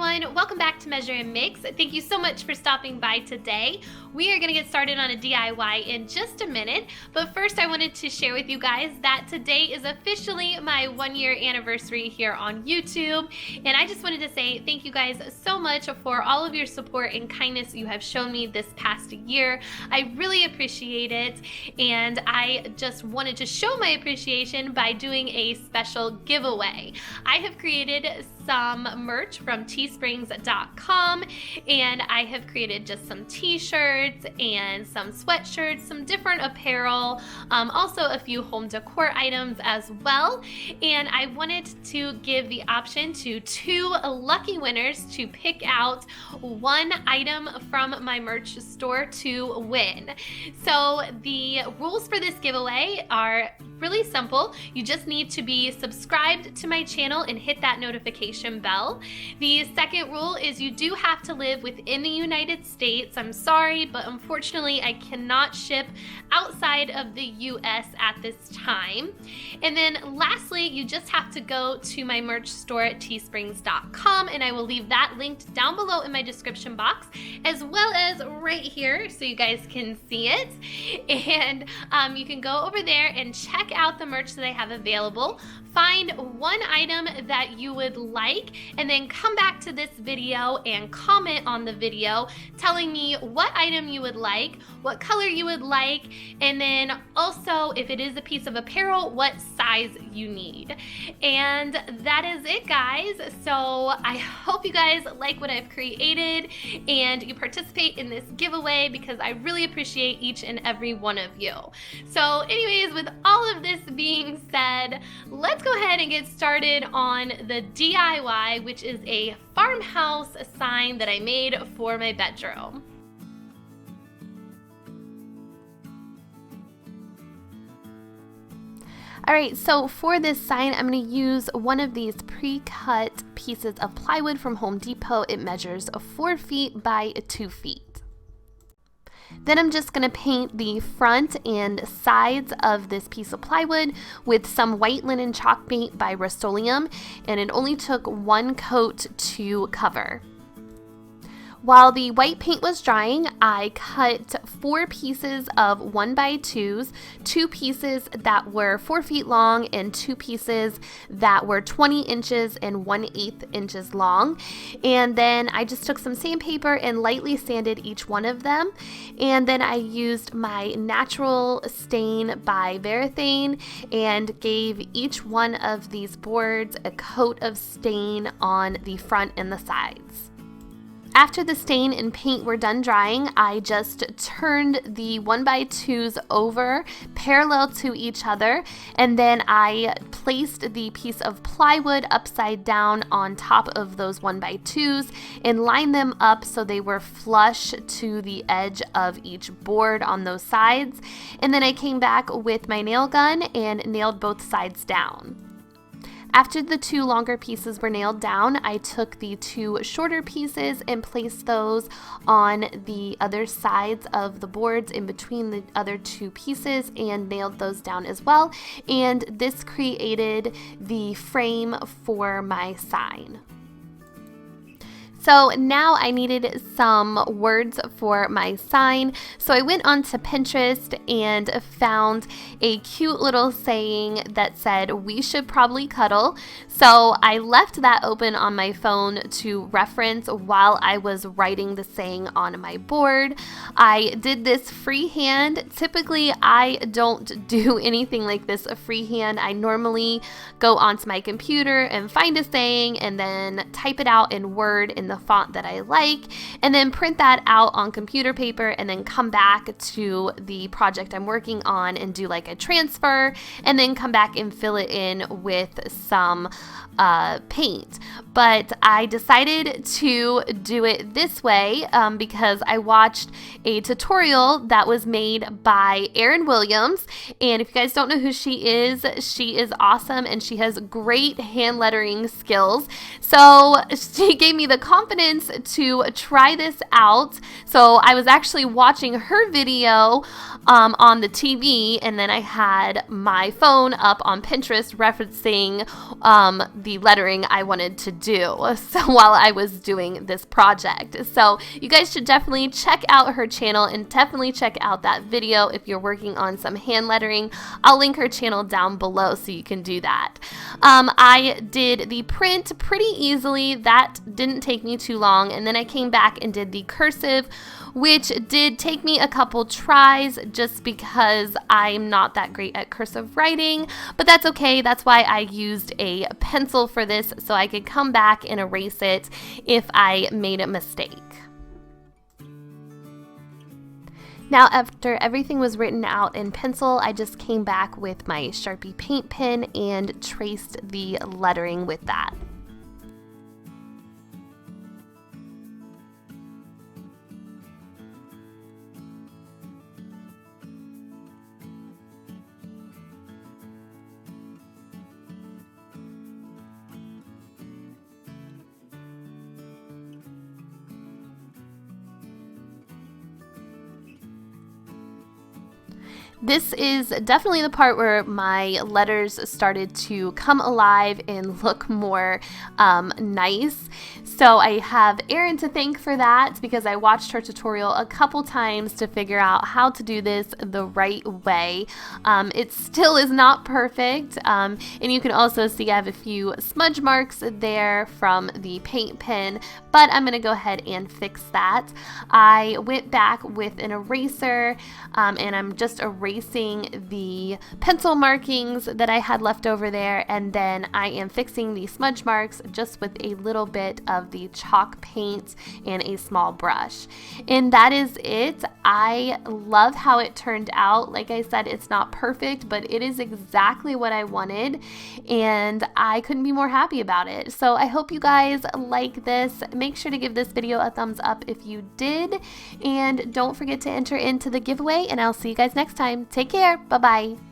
everyone, welcome back to Measuremix. Thank you so much for stopping by today. We are going to get started on a DIY in just a minute, but first I wanted to share with you guys that today is officially my 1-year anniversary here on YouTube, and I just wanted to say thank you guys so much for all of your support and kindness you have shown me this past year. I really appreciate it, and I just wanted to show my appreciation by doing a special giveaway. I have created some merch from teesprings.com, and I have created just some t-shirts and some sweatshirts, some different apparel, also a few home decor items as well. And I wanted to give the option to 2 lucky winners to pick out one item from my merch store to win. So the rules for this giveaway are really simple. You just need to be subscribed to my channel and hit that notification bell. The second rule is you do have to live within the United States. I'm sorry, but unfortunately I cannot ship outside of the US at this time. And then lastly, you just have to go to my merch store at teesprings.com, and I will leave that linked down below in my description box, as well as right here so you guys can see it. And you can go over there and check out the merch that I have available, find one item that you would like, and then come back to this video and comment on the video telling me what item you would like, what color you would like, and then also if it is a piece of apparel, what size you need. And that is it, guys. So I hope you guys like what I've created and you participate in this giveaway because I really appreciate each and every one of you. So anyways, with all of this being said, let's go ahead and get started on the DIY, which is a farmhouse sign that I made for my bedroom. Alright, so for this sign, I'm going to use one of these pre-cut pieces of plywood from Home Depot. It measures 4 feet by 2 feet. Then I'm just going to paint the front and sides of this piece of plywood with some white linen chalk paint by Rust-Oleum, and it only took 1 coat to cover. While the white paint was drying, I cut 4 pieces of 1x2s, 2 pieces that were 4 feet long and 2 pieces that were 20 inches and 1/8 inches long. And then I just took some sandpaper and lightly sanded each one of them. And then I used my natural stain by Varathane and gave each one of these boards a coat of stain on the front and the sides. After the stain and paint were done drying, I just turned the 1x2s over parallel to each other, and then I placed the piece of plywood upside down on top of those 1x2s and lined them up so they were flush to the edge of each board on those sides. And then I came back with my nail gun and nailed both sides down. After the 2 longer pieces were nailed down, I took the 2 shorter pieces and placed those on the other sides of the boards in between the other 2 pieces and nailed those down as well. And this created the frame for my sign. So now I needed some words for my sign. So I went onto Pinterest and found a cute little saying that said, "We should probably cuddle." So I left that open on my phone to reference while I was writing the saying on my board. I did this freehand. Typically, I don't do anything like this freehand. I normally go onto my computer and find a saying and then type it out in Word in the font that I like, and then print that out on computer paper and then come back to the project I'm working on and do like a transfer, and then come back and fill it in with some paint. But I decided to do it this way because I watched a tutorial that was made by Erin Williams, and if you guys don't know who she is awesome and she has great hand lettering skills. So she gave me the confidence to try this out. So I was actually watching her video on the TV, and then I had my phone up on Pinterest referencing the the lettering I wanted to do while I was doing this project. So you guys should definitely check out her channel and definitely check out that video if you're working on some hand lettering. I'll link her channel down below so you can do that. I did the print pretty easily. That didn't take me too long, and then I came back and did the cursive, which did take me a couple tries just because I'm not that great at cursive writing, but that's okay. That's why I used a pencil for this, so I could come back and erase it if I made a mistake. Now, after everything was written out in pencil, I just came back with my Sharpie paint pen and traced the lettering with that. This is definitely the part where my letters started to come alive and look more nice. So I have Erin to thank for that, because I watched her tutorial a couple times to figure out how to do this the right way. It still is not perfect, and you can also see I have a few smudge marks there from the paint pen, but I'm going to go ahead and fix that. I went back with an eraser, and I'm just erasing the pencil markings that I had left over there, and then I am fixing the smudge marks just with a little bit of the chalk paint and a small brush. And that is it. I love how it turned out. Like I said, it's not perfect, but it is exactly what I wanted, and I couldn't be more happy about it. So I hope you guys like this. Make sure to give this video a thumbs up if you did, and don't forget to enter into the giveaway, and I'll see you guys next time. Take care. Bye-bye.